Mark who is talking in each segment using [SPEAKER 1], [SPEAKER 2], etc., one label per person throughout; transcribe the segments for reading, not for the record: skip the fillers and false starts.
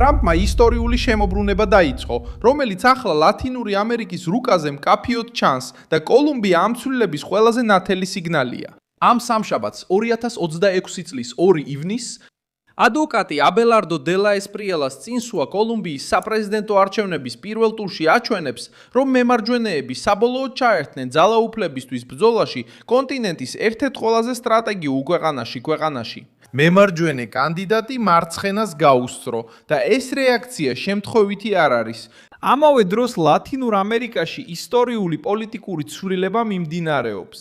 [SPEAKER 1] ტრამპმა ისტორიული შემოbrunება დაიწყო, რომელიც ახლა ლათინური ამერიკის რუკაზე მკაფიოდ ჩანს და კოლუმბია ამ ცვლილების ყველაზე ნათელი სიგნალია. ამ სამშაბათს 2026 წლის 2 ივნისს ადვოკატი აბელარდო დე ლა ესპრიელას წინსვლა კოლუმბიის საპრეზიდენტო არჩევნების პირველ ტურში აჩვენებს, რომ მემარჯვენეები საბოლოოდ ჩაერთნენ ძალაუფლებისთვის ბრძოლაში კონტინენტის ერთ-ერთ ყველაზე სტრატეგიულ ქვეყანაში. მემარჯვენე კანდიდატი მარცხენას გაუსწრო და ეს რეაქცია შემთხვევითი არ არის. ამავე დროს ლათინურ ამერიკაში ისტორიული პოლიტიკური ცვლილება მიმდინარეობს.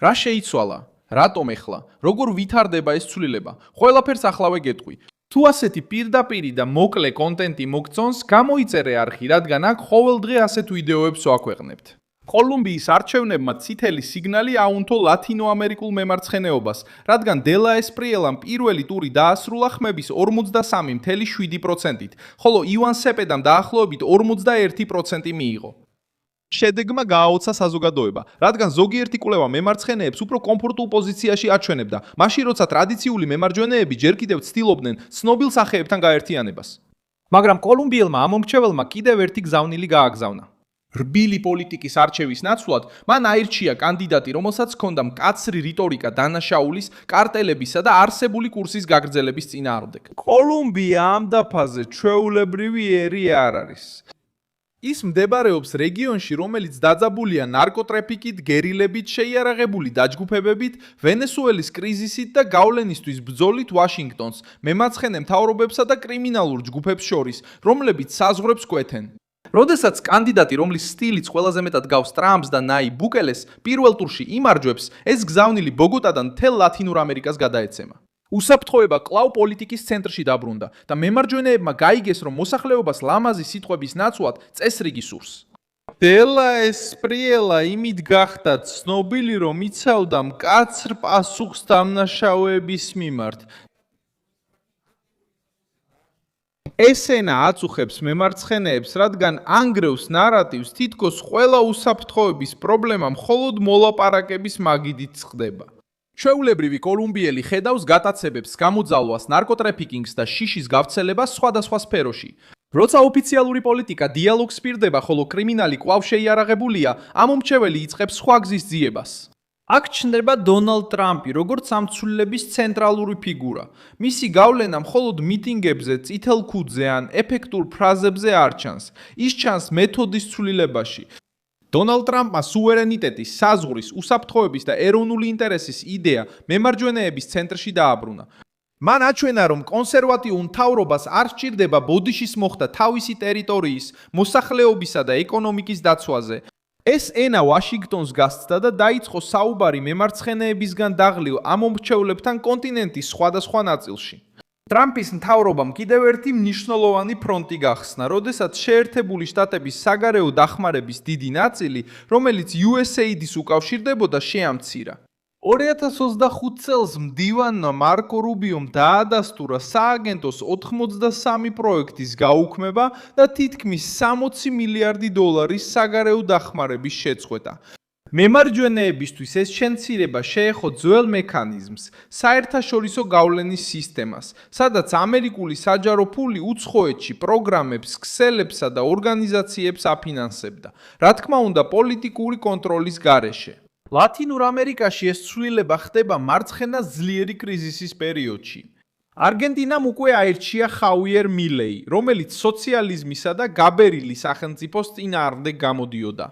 [SPEAKER 1] რა შეიცვალა? რატომ ეხლა? როგორ ვითარდება ეს ცვლილება? ყველაფერს ახლავე გეტყვი. თუ ასეთი პირდაპირი და მოკლე კონტენტი მოგწონს, გამოიწერე არხი, რადგან აქ ყოველდღე ასეთ ვიდეოებს ვაქვეყნებთ. კოლუმბიის არჩევნებმა წითელი სიგნალი აუნთო ლათინო-ამერიკულ მემარცხენეობას, რადგან დე ლა ესპრიელამ პირველი ტური დაასრულა ხმების 43.7%-ით, ხოლო ივან სეპედამ დაახლოებით 41% მიიღო. შედეგმა გააოცა საზოგადოება, რადგან ზოგიერთი კვლევა მემარცხენეებს უფრო კომფორტულ პოზიციაში აჩვენებდა, მაშინ როცა ტრადიციული მემარჯვენეები ჯერ კიდევ ცდილობდნენ ცნობილ სახეებთან გაერთიანებას. მაგრამ კოლუმბიელმა ამომრჩეველმა კიდევ ერთი გზავნილი გააგზავნა. რბილი პოლიტიკის არჩევის ნაცვლად მან აირჩია კანდიდატი, რომელსაც ჰქონდა მკაცრი რიტორიკა დანაშაულის, კარტელებისა და არსებული კურსის გაგრძელების წინააღმდეგ. კოლუმბია ამ დაფაზე ჩვეულებრივი ერი არ არის. ის მდებარეობს რეგიონში, რომელიც დაძაბულია ნარკოტრაფიკით, გერილებით, შეიარაღებული დაჯგუფებებით, ვენესუელის კრიზისით და გავლენისთვის ბრძოლით ვაშინგტონს, მემარცხენე მთავრობებსა და კრიმინალურ ჯგუფებს შორის, რომლებიც საზღვრებს კვეთენ. როდესაც კანდიდატი, რომლის სტილიც ყველაზე მეტად გავს ტრამპს და ნაიბ ბუკელეს, პირველ ტურში იმარჯვებს, ეს გზავნილი ბოგოტადან მთელ ლათინურ ამერიკას გადაეცემა. უსაფრთხოება კვლავ პოლიტიკის ცენტრში დაბრუნდა და მემარჯვენეებმა გაიგეს, რომ მოსახლეობას ლამაზი სიტყვების ნაცვლად წესრიგი სურს. დე ლა ესპრიელა იმით გახდა ცნობილი, რომ იცავდა მკაცრ პასუხს დამნაშავეების მიმართ. ესენა აწუხებს მემარცხენეებს, რადგან ანგრევს ნარატივს, თითქოს ყველა უსაფრთხოების პრობლემა მხოლოდ მოლაპარაკების მაგიდით ხდება. ჩვეულებრივი კოლუმბიელი ხედავს გატაცებებს, გამოძალვას, ნარკოტრაფიკინგს და შიშის გავრცელებას სხვადასხვა სფეროში. როცა ოფიციალური პოლიტიკა დიალოგს პირდება, ხოლო კრიმინალი კვლავ შეიარაღებულია, ამომრჩეველი იწყებს სხვა გზის ძიებას. აქ ჩნდება დონალდ ტრამპი, როგორც ამ ცვლილების ცენტრალური ფიგურა. მისი გავლენა მხოლოდ მიტინგებზე, წითელ ქუდზე ან ეფექტურ ფრაზებზე არ ჩანს. ის ჩანს მეთოდის ცვლილებაში. დონალდ ტრამპმა სუვერენიტეტის, საზღვრის, უსაფრთხოების და ეროვნული ინტერესის იდეა მემარჯვენეების ცენტრში დააბრუნა. მან აჩვენა, რომ კონსერვატიულ მთავრობას არ სჭირდება ბოდიშის მოხდა თავისი ტერიტორიის, მოსახლეობისა და ეკონომიკის დაცვაზე. ეს ენა ვაშინგტონს გასცდა და დაიწყო საუბარი მემარცხენეებისგან დაღლილ ამომრჩევლებთან კონტინენტის სხვადასხვა ნაწილში. ტრამპის მთავრობამ კიდევ ერთი მნიშვნელოვანი ფრონტი გახსნა, როდესაც შეერთებული შტატების საგარეო დახმარების დიდი ნაწილი, რომელიც USAID-ს უკავშირდებოდა, შეამცირა. 2025 წელს მდივანმა მარკო რუბიომ დაადასტურა სააგენტოს 83 პროექტის გაუქმება და თითქმის 60 მილიარდი დოლარის საგარეო დახმარების შეწყვეტა. მემარჯვენეებისთვის ეს შემცირება შეეხო ძველ მექანიზმს, საერთაშორისო გავლენის სისტემას, სადაც ამერიკული საჯარო ფული უცხოეთში პროგრამებს, ქსელებსა და ორგანიზაციებს აფინანსებდა, რა თქმა უნდა პოლიტიკური კონტროლის გარეშე. ლათინურ ამერიკაში ეს ცვლილება ხდება მარცხენა ძლიერი კრიზისის პერიოდში. არგენტინამ უკვე აირჩია ხავიერ მილეი, რომელიც სოციალიზმისა და გაბერილი სახელმწიფოს წინააღმდეგ გამოდიოდა.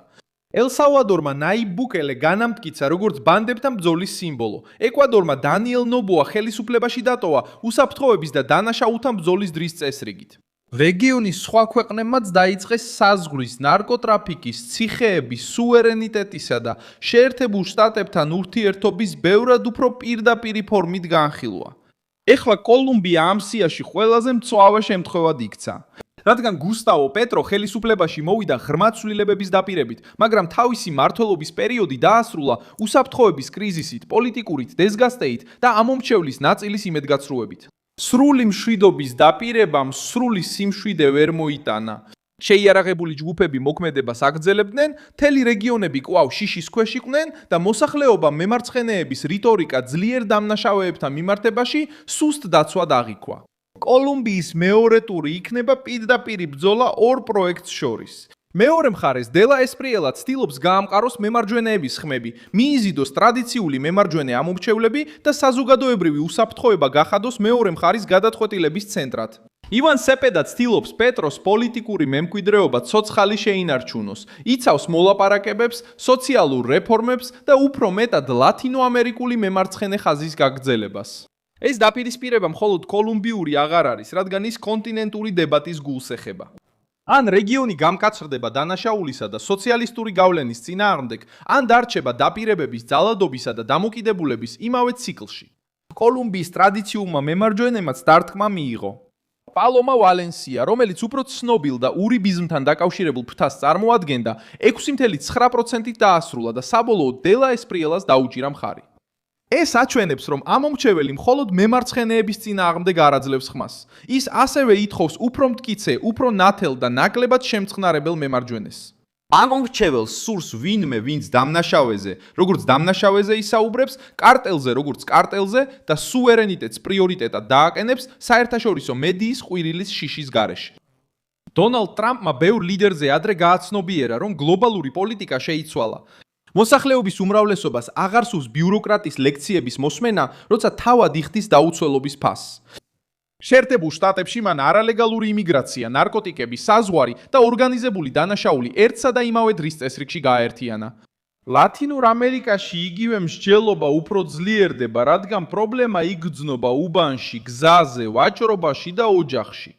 [SPEAKER 1] ელ-სალვადორმა ნაიბ ბუკელე განამტკიცა როგორც ბანდებთან ბრძოლის სიმბოლო. ეკვადორმა დანიელ ნობოა ხელისუფლებაში დატოვა უსაფრთხოების და დანაშაულთან ბრძოლის დრის წესრიგით. რეგიონის სხვა ქვეყნებმაც დაიწყეს საზღვრის, ნარკოტრაფიკის, ციხეების, სუვერენიტეტისა და შეერთებულ შტატებთან ურთიერთობის ბევრად უფრო პირდაპირი ფორმით განხილვა. ეხლა კოლუმბია ამ სიაში ყველაზე მწვავე შემთხვევად იქცა. რადგან გუსტავო პეტრო ხელისუფლებაში მოვიდა ღრმა ცვლილებების დაპირებით, მაგრამ თავისი მმართველობის პერიოდი დაასრულა უსაფრთხოების კრიზისით, პოლიტიკურით დისგასტეით და ამომრჩევლის ნაწილის იმედგაცრუებით. სრული მშვიდობის დაპირებამ სრული სიმშვიდე ვერ მოიტანა. შეიარაღებული ჯგუფები მოქმედებას აგრძელებდნენ, მთელი რეგიონები კვლავ შიშის ქვეშ იყვნენ და მოსახლეობამ მემარცხენეების რიტორიკა ძლიერ დამნაშავეებთან მიმართებაში სუსტ დაცვად აღიქვა. კოლუმბიის მეორე ტური იქნება პირდაპირი ბრძოლა ორ პროექტს შორის. მეორე მხარეს დელა ესპრიელა ცდილობს გაამყაროს მემარჯვენეების ხმები, მიიზიდოს ტრადიციული მემარჯვენე ამომრჩევლები და საზოგადოებრივი უსაფრთხოება გახადოს მეორე მხარის გადაწყვეტილების ცენტრად. ივან სეპედა ცდილობს პეტროს პოლიტიკური მემკვიდრეობა ცოცხალი შეინარჩუნოს, იცავს მოლაპარაკებებს, სოციალურ რეფორმებს და უფრო მეტად ლათინოამერიკული მემარცხენე ხაზის გაგრძელებას. ეს დაპირისპირება მხოლოდ კოლუმბიური აღარ არის, რადგან ის კონტინენტური დებატის გულს ეხება. ან რეგიონი გამკაცრდება დანაშაულისა და სოციალისტური გავლენის წინააღმდეგ, ან დარჩება დაპირებების ძალადობისა და დამოკიდებულების იმავე ციკლში. კოლუმბიის ტრადიციულმა მემარჯვენემაც დარტყმა მიიღო. პალომა ვალენსია, რომელიც უფრო ცნობილ და ურიბიზმთან დაკავშირებულ ფრთას წარმოადგენდა, 6.9%-ით დაასრულა და საბოლოოდ დელა ესპრიელას დაუჭირა მხარი. ეს აჩვენებს, რომ ამომრჩეველი მხოლოდ მემარცხენეების წინააღმდეგ არ აძლევს ხმას. ის ასევე ითხოვს უფრო მტკიცე, უფრო ნათელ და ნაკლებად შემწყნარებელ მემარჯვენეს. ამომრჩეველს სურს ვინმე, ვინც დამნაშავეზე, როგორც დამნაშავეზე ისაუბრებს, კარტელზე, როგორც კარტელზე და სუვერენიტეტს პრიორიტეტად დააკენებს საერთაშორისო მედიის ყვირილის შიშის გარეშე. დონალდ ტრამპმა ბევრ ლიდერზე ადრე გააცნობიერა, რომ გლობალური პოლიტიკა შეიცვალა. მოსახლეობის უმრავლესობას აღარ სურს ბიუროკრატის ლექციების მოსმენა, როცა თავად იხდის დაუცველობის ფასს. შეერთებულ შტატებში მან არალეგალური იმიგრაცია, ნარკოტიკები, საზღვარი და ორგანიზებული დანაშაული ერთსა და იმავე დღის წესრიგში გააერთიანა. ლათინურ ამერიკაში იგივე მსჯელობა უფრო ძლიერდება, რადგან პრობლემა იგრძნობა უბანში, გზაზე, ვაჭრობაში და ოჯახში.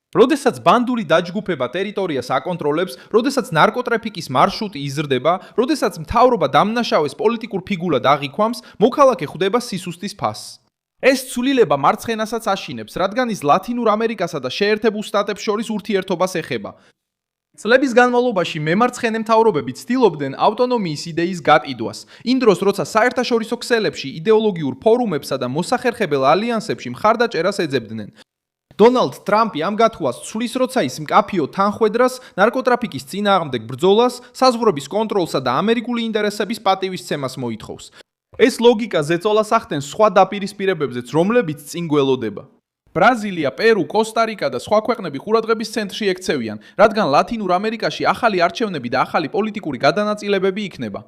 [SPEAKER 1] როდესაც ბანდური დაჯგუფება ტერიტორიას აკონტროლებს, როდესაც ნარკოტრაფიკის მარშრუტი იზრდება, როდესაც მთავრობა დამნაშავეს პოლიტიკურ ფიგურად აღიქვამს, მოქალაქე ხვდება სისუსტის ფასს. ეს ცვლილება მარცხენასაც აშინებს, რადგან ის ლათინურ ამერიკასა და შეერთებულ შტატებს შორის ურთიერთობას ეხება. წლების განმავლობაში მემარცხენე მთავრობები ცდილობდნენ ავტონომიის იდეის გატიდვას, იმ დროს, როცა საერთაშორისო ქსელებში, იდეოლოგიურ ფორუმებსა და მოსახერხებელ ალიანსებში მხარდაჭერას ეძებდნენ. დონალდ ტრამპი ამ გათხოვას ცვლის, როცა ის მკაფიო თანხwebdrას, ნარკოტრაფიკის წინააღმდეგ ბრძოლას, საზღვრების კონტროლსა და ამერიკული ინტერესების პატივისცემას მოითხოვს. ეს ლოგიკა ზეწოლას ახდენს სხვა დაპირისპირებებზეც, რომლებიც წინ გველოდება. ბრაზილია, პერუ, კოსტა-რიკა და სხვა ქვეყნები ყურადღების ცენტრში ექცევიან, რადგან ლათინურ ამერიკაში ახალი არჩევნები და ახალი პოლიტიკური გადანაწილებები იქნება.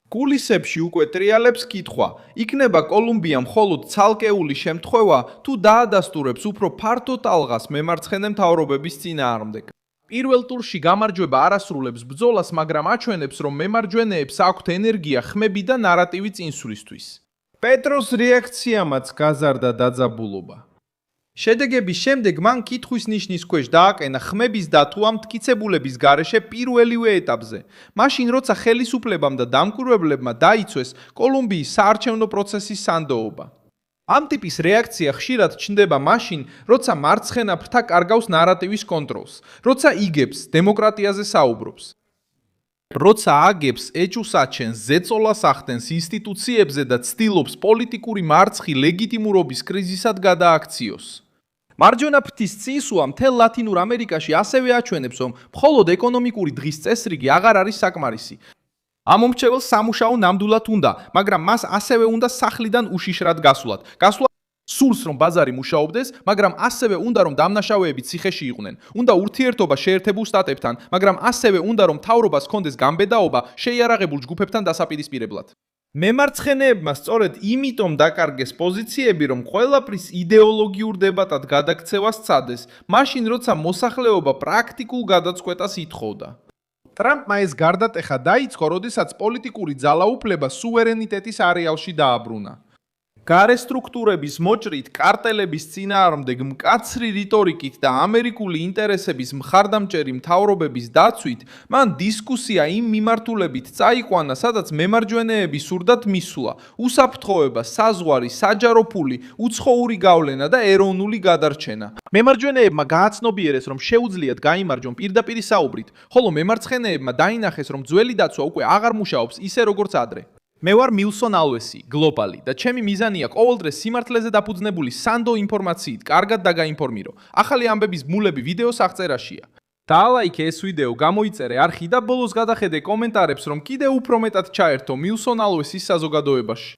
[SPEAKER 1] კულისებში უკვე ტრიალებს კითხვა, იქნება კოლუმბია მხოლოდ ცალკეული შემთხვევა, თუ დაადასტურებს უფრო ფართო ტალღას მემარცხენე მთავრობების წინააღმდეგ. პირველ ტურში გამარჯვება არ ასრულებს ბრძოლას, მაგრამ აჩვენებს, რომ მემარჯვენეებს აქვთ ენერგია, ხმები და ნარატივი წინსვლისთვის. პეტროს რეაქციამაც გაზარდა დაძაბულობა. შედეგების შემდეგ მან კითხვის ნიშნის ქვეშ დააყენა ხმების დათუა მტკიცებულების გარეშე პირველივე ეტაპზე. მაშინ, როცა ხელისუფლებამ და დამკვირვებლებმა დაიცვეს კოლუმბიის საარჩევნო პროცესის სანდოობა. ამ ტიპის რეაქცია ხშირად ჩნდება მაშინ, როცა მარცხენა ფრთა კარგავს ნარატივის კონტროლს, როცა იგებს დემოკრატიაზე საუბრობს. როცა აგებს ეჭვს აჩენს, ზეწოლას ახდენს ინსტიტუციებზე და ცდილობს პოლიტიკური მარცხი ლეგიტიმურობის კრიზისად გადააქციოს. მარჯვენა ფრთის წისვლა მთელ ლათინურ ამერიკაში ასევე აჩვენებს, რომ მხოლოდ ეკონომიკური დღის წესრიგი აღარ არის საკმარისი. ამომრჩეველს სამუშაო ნამდვილად უნდა, მაგრამ მას ასევე უნდა სახლიდან უშიშრად გასვლად. სურს რომ ბაზარი მუშაობდეს, მაგრამ ასევე უნდა რომ დამნაშავეები ციხეში იყვნენ. უნდა ურთიერთობა შეერთებულ შტატებთან, მაგრამ ასევე უნდა რომ მთავრობას ჰქონდეს გამბედაობა შეიარაღებულ ჯგუფებთან დასაპირისპირებლად. მემარცხენეებმა სწორედ იმიტომ დაკარგეს პოზიციები, რომ ყველაფრის იდეოლოგიურ დებატად გადაქცევას სცადეს, მაშინ როცა მოსახლეობა პრაქტიკულ გადაწყვეტას ითხოვდა. ტრამპმა ეს გარდატეხა დაიწყო, როდესაც პოლიტიკური ძალაუფლება სუვერენიტეტის არეალში დააბრუნა. გარე სტრუქტურების მოჭრით, კარტელების წინააღმდეგ მკაცრი რიტორიკით და ამერიკული ინტერესების მხარდამჭერი მთავრობების დაცვით, მან დისკუსია იმ მიმართულებით წაიყვანა, სადაც მემარჯვენეები სურდათ მისვლა, უსაფრთხოება, საზღვარი, საჯარო ფული, უცხოური გავლენა და ეროვნული გადარჩენა. მემარჯვენეებმა გააცნობიერეს, რომ შეუძლიათ გაიმარჯვონ პირდაპირი საუბრით, ხოლო მემარცხენეებმა დაინახეს, რომ ძველი დაცვა უკვე აღარ მუშაობს ისე როგორც ადრე. მე ვარ მილსონ ალვესი, გლობალი და ჩემი მიზანია ყოველდღე სიმართლეზე დაფუძნებული სანდო ინფორმაციით კარგად დაგაინფორმირო. ახალი ამბების ბმულები ვიდეოს აღწერაშია. დაალაიქე ეს ვიდეო, გამოიწერე არხი და ბოლოს გადახედე კომენტარებს, რომ კიდევ უფრო მეტად ჩაერთო მილსონ ალვესის საზოგადოებაში.